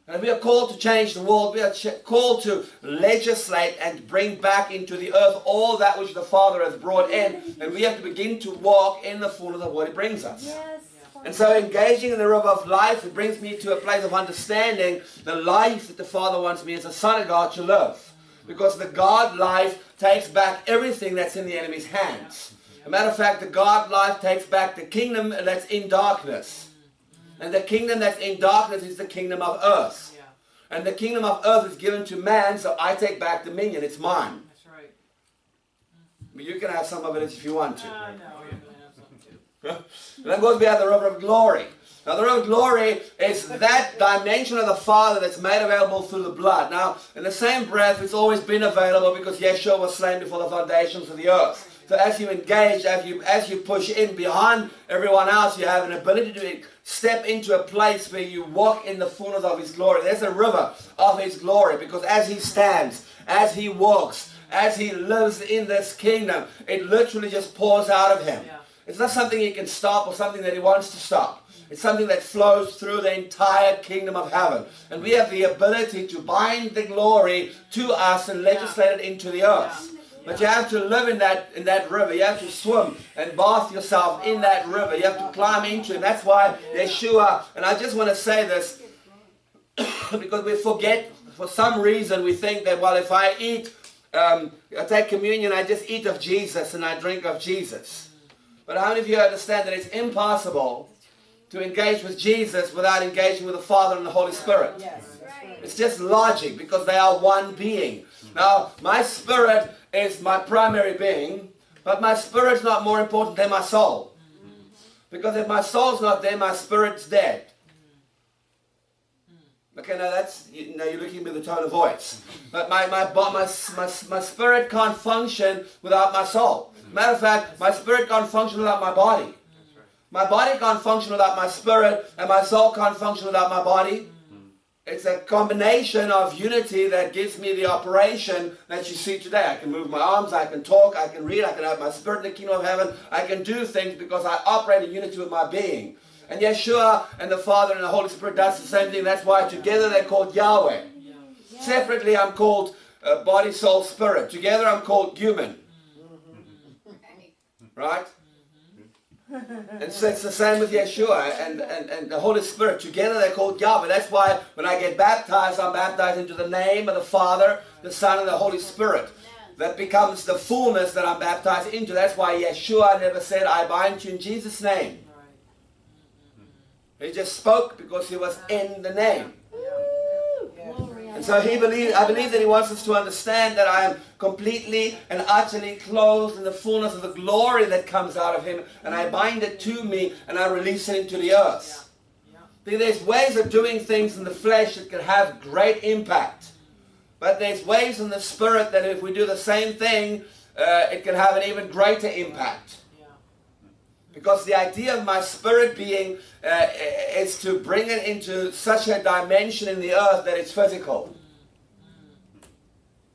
And we are called to change the world. We are called to legislate and bring back into the earth all that which the Father has brought in. And we have to begin to walk in the fullness of what He brings us. Yes. And so engaging in the river of life, it brings me to a place of understanding the life that the Father wants me as a son of God to live. Because the God life takes back everything that's in the enemy's hands. As a matter of fact, the God life takes back the kingdom that's in darkness. And the kingdom that's in darkness is the kingdom of earth. And the kingdom of earth is given to man, so I take back dominion. It's mine. That's right. But you can have some of it if you want to. And then goes beyond the river of glory. Now the river of glory is that dimension of the Father that's made available through the blood. Now, in the same breath, it's always been available because Yeshua was slain before the foundations of the earth. So as you engage, as you push in behind everyone else, you have an ability to step into a place where you walk in the fullness of His glory. There's a river of His glory because as He stands, as He walks, as He lives in this kingdom, it literally just pours out of Him. It's not something He can stop or something that He wants to stop. It's something that flows through the entire kingdom of heaven. And we have the ability to bind the glory to us and legislate it into the earth. But you have to live in that river. You have to swim and bath yourself in that river. You have to climb into it. And that's why Yeshua, and I just want to say this, because we forget, for some reason we think that, well, if I eat, I take communion, I just eat of Jesus and I drink of Jesus. But how many of you understand that it's impossible to engage with Jesus without engaging with the Father and the Holy Spirit? Yes, that's right. It's just logic because they are one being. Now, my spirit is my primary being, but my spirit's not more important than my soul. Because if my soul's not there, my spirit's dead. Okay, now that's, you're looking at me with a tone of voice. But my spirit can't function without my soul. Matter of fact, my spirit can't function without my body. My body can't function without my spirit, and my soul can't function without my body. It's a combination of unity that gives me the operation that you see today. I can move my arms, I can talk, I can read, I can have my spirit in the kingdom of heaven. I can do things because I operate in unity with my being. And Yeshua and the Father and the Holy Spirit does the same thing. That's why together they're called Yahweh. Separately I'm called body, soul, spirit. Together I'm called human. Right? And so it's the same with Yeshua and the Holy Spirit. Together they're called Yahweh. That's why when I get baptized, I'm baptized into the name of the Father, the Son, and the Holy Spirit. That becomes the fullness that I'm baptized into. That's why Yeshua never said, I bind you in Jesus' name. He just spoke because He was in the name. And And so I believe that he wants us to understand that I am completely and utterly clothed in the fullness of the glory that comes out of him, and I bind it to me and I release it into the earth. See, there's ways of doing things in the flesh that can have great impact. But there's ways in the spirit that if we do the same thing, it can have an even greater impact. Because the idea of my spirit being is to bring it into such a dimension in the earth that it's physical.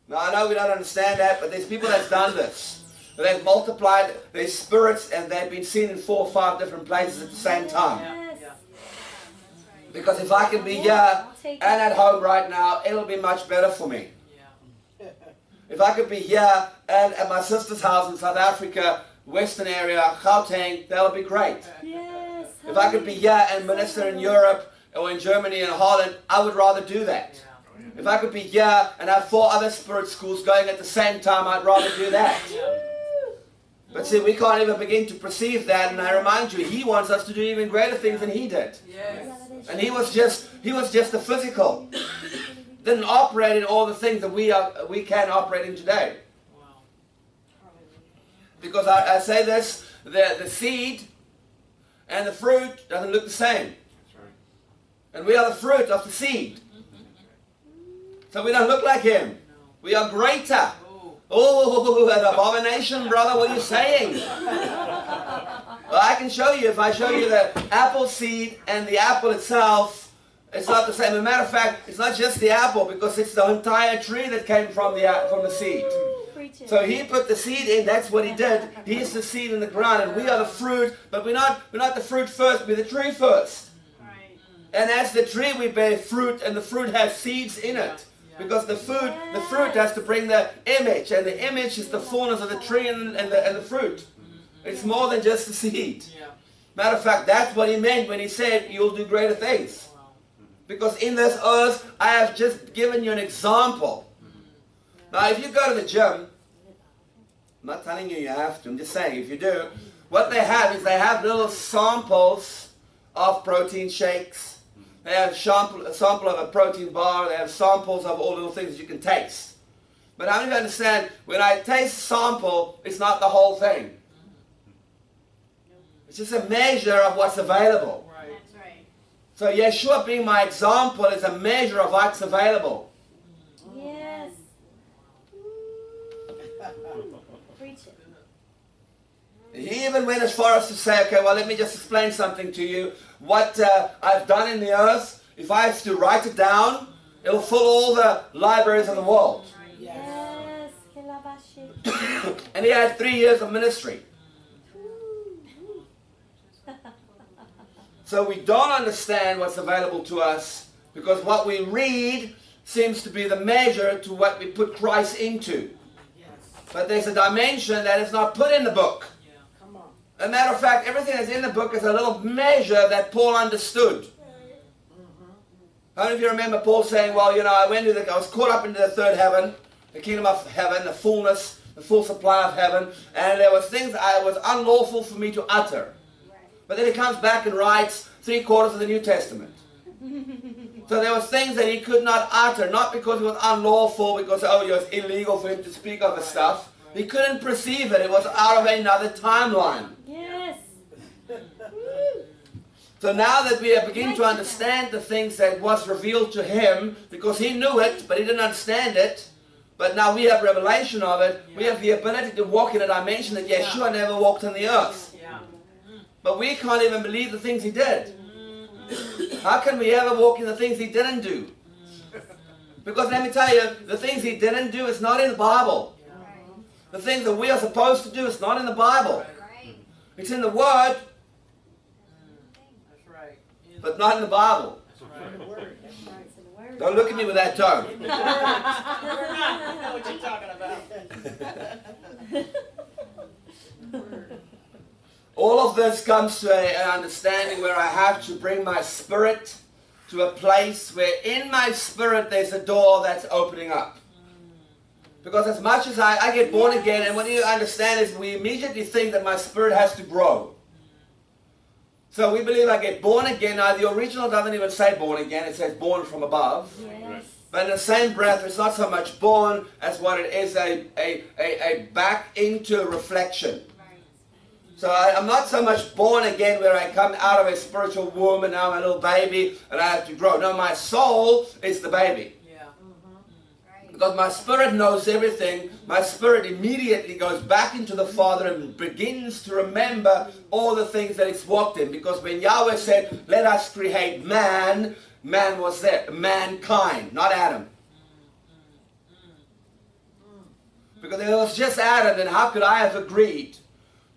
Now I know we don't understand that, but there's people that's done this. They've multiplied their spirits and they've been seen in 4 or 5 different places at the same time. Yes. Because if I can be here and at home right now, it'll be much better for me. If I could be here and at my sister's house in South Africa, Western area, Gauteng, that'll be great. Yes. If I could be here and minister in Europe or in Germany and Holland, I would rather do that. If I could be here and have 4 other spirit schools going at the same time, I'd rather do that. But see, we can't even begin to perceive that, and I remind you, he wants us to do even greater things than he did. And he was just the physical. Didn't operate in all the things that we can operate in today. Because I say this, the seed and the fruit doesn't look the same. And we are the fruit of the seed. So we don't look like him. We are greater. Oh, an abomination, brother, what are you saying? Well, I can show you. If I show you the apple seed and the apple itself, it's not the same. As a matter of fact, it's not just the apple, because it's the entire tree that came from the seed. So he put the seed in, that's what he did. He's the seed in the ground, and we are the fruit, but we're not the fruit first, we're the tree first. And as the tree we bear fruit, and the fruit has seeds in it. Because the fruit has to bring the image, and the image is the fullness of the tree and the fruit. It's more than just the seed. Matter of fact, that's what he meant when he said, you'll do greater things. Because in this earth, I have just given you an example. Now, if you go to the gym, I'm not telling you have to, I'm just saying, if you do, what they have is they have little samples of protein shakes. They have a sample of a protein bar. They have samples of all little things that you can taste. But how many of you understand, when I taste a sample, it's not the whole thing. It's just a measure of what's available. That's right. So Yeshua being my example is a measure of what's available. Yes. Preach it. He even went as far as to say, okay, well, let me just explain something to you. What I've done in the earth, if I have to write it down, it'll fill all the libraries of the world. Yes. And he had 3 years of ministry. So we don't understand what's available to us, because what we read seems to be the measure to what we put Christ into. But there's a dimension that is not put in the book. As a matter of fact, everything that's in the book is a little measure that Paul understood. How many of you remember Paul saying, well, you know, I was caught up into the third heaven, the kingdom of heaven, the fullness, the full supply of heaven, and there was things that was unlawful for me to utter. But then he comes back and writes 3/4 of the New Testament. So there was things that he could not utter, not because it was unlawful, because, it was illegal for him to speak of the stuff. He couldn't perceive it. It was out of another timeline. Yes. So now that we are beginning to understand the things that was revealed to him, because he knew it, but he didn't understand it, but now we have revelation of it, we have the ability to walk in a dimension that Yeshua never walked on the earth. But we can't even believe the things he did. How can we ever walk in the things he didn't do? Because let me tell you, the things he didn't do is not in the Bible. The things that we are supposed to do is not in the Bible. It's in the Word, but not in the Bible. Don't look at me with that tone. I know what you're talking about. All of this comes to an understanding where I have to bring my spirit to a place where in my spirit there's a door that's opening up. Because as much as I get born again, and what you understand is we immediately think that my spirit has to grow. So we believe I get born again. Now the original doesn't even say born again, it says born from above. Yes. But in the same breath, it's not so much born as what it is a back into reflection. So I'm not so much born again where I come out of a spiritual womb and now I'm a little baby and I have to grow. No, my soul is the baby. Because my spirit knows everything, my spirit immediately goes back into the Father and begins to remember all the things that it's walked in. Because when Yahweh said, let us create man, man was there, mankind, not Adam. Because if it was just Adam, then how could I have agreed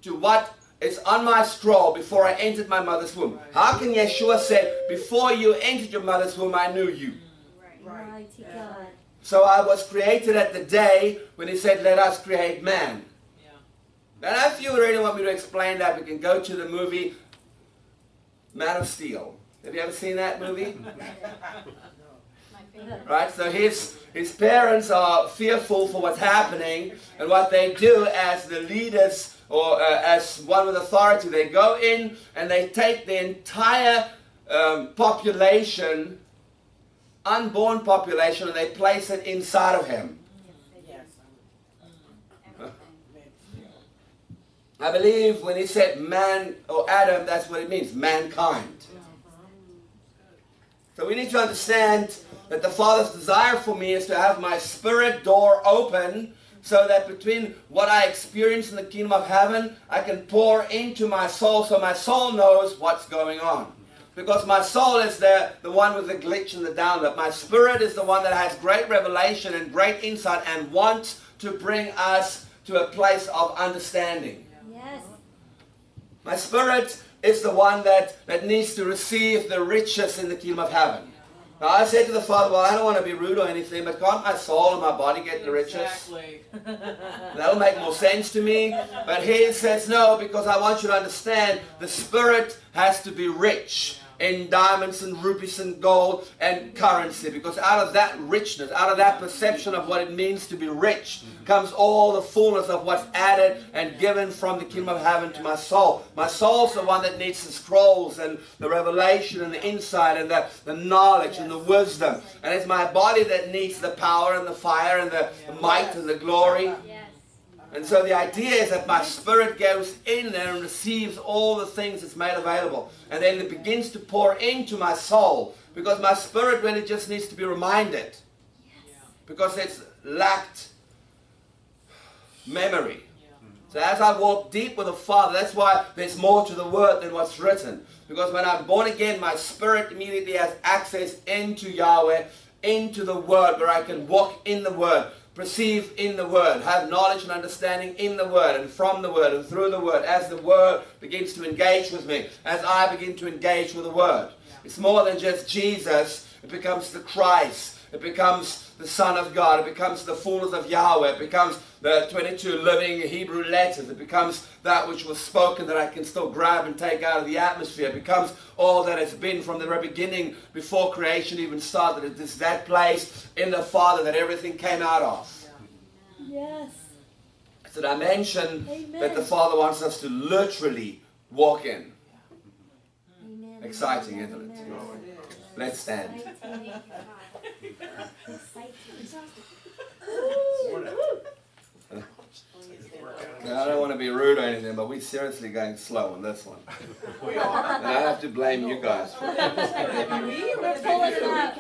to what is on my scroll before I entered my mother's womb? How can Yeshua say, before you entered your mother's womb, I knew you? Mighty God. So I was created at the day when he said, let us create man. Now if you really want me to explain that, we can go to the movie Man of Steel. Have you ever seen that movie? Right, so his parents are fearful for what's happening, and what they do as the leaders or as one with authority, they go in and they take the entire population, unborn population, and they place it inside of him. I believe when he said man or Adam, that's what it means, mankind. So we need to understand that the Father's desire for me is to have my spirit door open so that between what I experience in the kingdom of heaven, I can pour into my soul so my soul knows what's going on. Because my soul is the one with the glitch and the download. My spirit is the one that has great revelation and great insight and wants to bring us to a place of understanding. Yes. My spirit is the one that needs to receive the riches in the kingdom of heaven. Now I said to the Father, well, I don't want to be rude or anything, but can't my soul and my body get the riches? Exactly. That'll make more sense to me. But he says no, because I want you to understand the spirit has to be rich in diamonds and rubies and gold and currency, because out of that richness, out of that perception of what it means to be rich, comes all the fullness of what's added and given from the kingdom of heaven to my soul. My soul's the one that needs the scrolls and the revelation and the insight and the knowledge and the wisdom. And it's my body that needs the power and the fire and the might and the glory. Yes. And so the idea is that my spirit goes in there and receives all the things that's made available. And then it begins to pour into my soul. Because my spirit really just needs to be reminded. Because it's lacked memory. So as I walk deep with the Father, that's why there's more to the Word than what's written. Because when I'm born again, my spirit immediately has access into Yahweh, into the Word, where I can walk in the Word, perceive in the Word, have knowledge and understanding in the Word, and from the Word, and through the Word, as the Word begins to engage with me, as I begin to engage with the Word. It's more than just Jesus. It becomes the Christ. It becomes the Son of God. It becomes the fullness of Yahweh. It becomes the 22 living Hebrew letters. It becomes that which was spoken that I can still grab and take out of the atmosphere. It becomes all that it's been from the very beginning before creation even started. It is that place in the Father that everything came out of. Yes. It's a dimension Amen. that the Father wants us to literally walk in. Amen. Exciting, Amen. isn't it? Amen. Let's stand. Exciting. Now, I don't want to be rude or anything, but we're seriously going slow on this one. We are. And I have to blame you guys for it. We're pulling it up.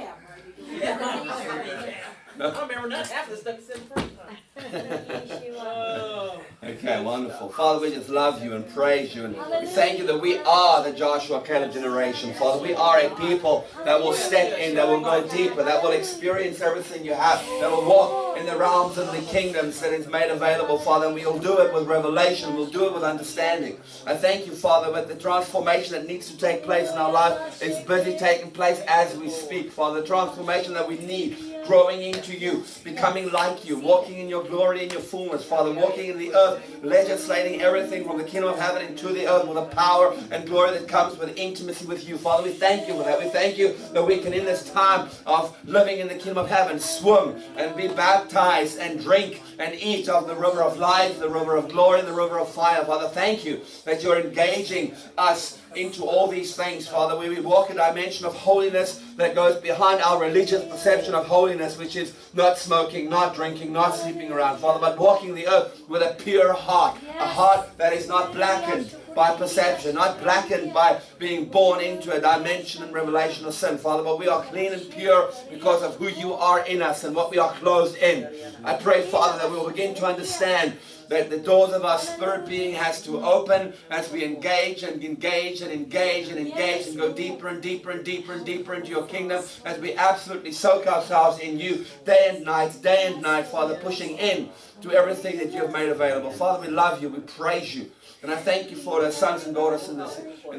I don't remember not half the stuff you said the first time. Yeshua. Oh. Okay, wonderful. Father, we just love you and praise you. And we thank you that we are the Joshua Caleb generation. Father, we are a people that will step in, that will go deeper, that will experience everything you have, that will walk in the realms of the kingdoms that is made available, Father. And we'll do it with revelation. We'll do it with understanding. I thank you, Father, that the transformation that needs to take place in our life is busy taking place as we speak, Father. The transformation that we need, growing into you, becoming like you, walking in your glory and your fullness, Father, walking in the earth, legislating everything from the kingdom of heaven into the earth with the power and glory that comes with intimacy with you. Father, we thank you for that. We thank you that we can, in this time of living in the kingdom of heaven, swim and be baptized and drink and eat of the river of life, the river of glory, the river of fire. Father, thank you that you're engaging us into all these things, Father, where we walk a dimension of holiness that goes behind our religious perception of holiness, which is not smoking, not drinking, not sleeping around, Father, but walking the earth with a pure heart, a heart that is not blackened by perception, not blackened by being born into a dimension and revelation of sin, Father, but we are clean and pure because of who you are in us and what we are clothed in. I pray, Father, that we will begin to understand that the doors of our spirit being has to open as we engage and engage and engage and engage and go deeper and deeper and deeper and deeper into your kingdom, as we absolutely soak ourselves in you day and night, Father, pushing in to everything that you have made available. Father, we love you, we praise you. And I thank you for the sons and daughters in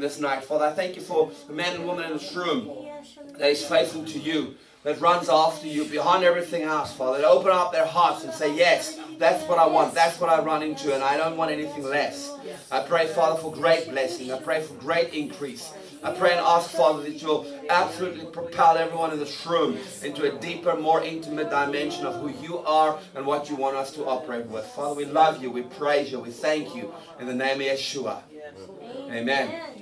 this night. Father, I thank you for the man and woman in this room that is faithful to you, that runs after you behind everything else, Father, that open up their hearts and say, yes, that's what I want, that's what I run into, and I don't want anything less. I pray, Father, for great blessing. I pray for great increase. I pray and ask, Father, that you'll absolutely propel everyone in this room into a deeper, more intimate dimension of who you are and what you want us to operate with. Father, we love you, we praise you, we thank you. In the name of Yeshua. Amen.